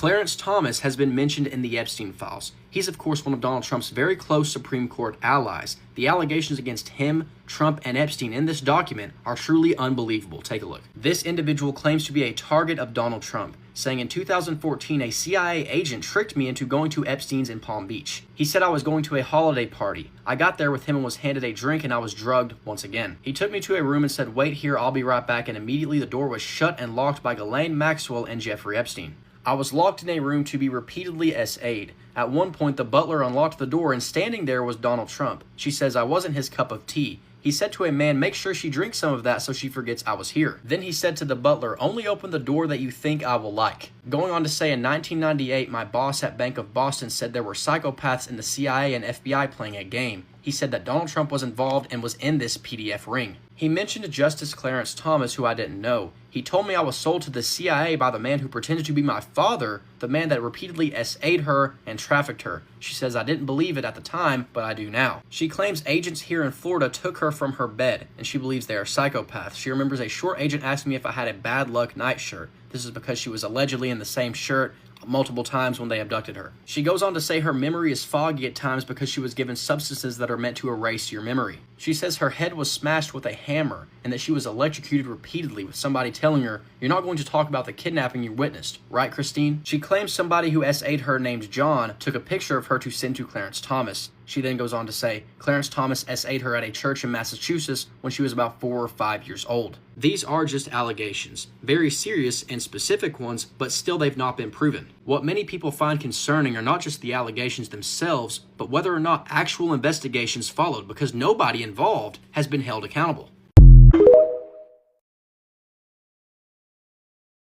Clarence Thomas has been mentioned in the Epstein files. He's, of course, one of Donald Trump's very close Supreme Court allies. The allegations against him, Trump, and Epstein in this document are truly unbelievable. Take a look. This individual claims to be a target of Donald Trump, saying in 2014 a CIA agent tricked me into going to Epstein's in Palm Beach. He said I was going to a holiday party. I got there with him and was handed a drink, and I was drugged once again. He took me to a room and said, "Wait here, I'll be right back," and immediately the door was shut and locked by Ghislaine Maxwell and Jeffrey Epstein. I was locked in a room to be repeatedly SA'd. At one point, the butler unlocked the door, and standing there was Donald Trump. She says I wasn't his cup of tea. He said to a man, "Make sure she drinks some of that so she forgets I was here." Then he said to the butler, "Only open the door that you think I will like." Going on to say, in 1998, my boss at Bank of Boston said there were psychopaths in the CIA and FBI playing a game. He said that Donald Trump was involved and was in this PDF ring. He mentioned Justice Clarence Thomas, who I didn't know. He told me I was sold to the CIA by the man who pretended to be my father, the man that repeatedly SA'd her and trafficked her. She says I didn't believe it at the time, but I do now. She claims agents here in Florida took her from her bed, and she believes they are psychopaths. She remembers a short agent asked me if I had a bad luck nightshirt. This is because she was allegedly in the same shirt multiple times when they abducted her. She goes on to say her memory is foggy at times because she was given substances that are meant to erase your memory. She says her head was smashed with a hammer and that she was electrocuted repeatedly with somebody telling her, "You're not going to talk about the kidnapping you witnessed, right, Christine?" She claims somebody who SA'd her named John took a picture of her to send to Clarence Thomas. She then goes on to say Clarence Thomas SA'd her at a church in Massachusetts when she was about 4 or 5 years old. These are just allegations, very serious and specific ones, but still they've not been proven. What many people find concerning are not just the allegations themselves, but whether or not actual investigations followed, because nobody involved has been held accountable.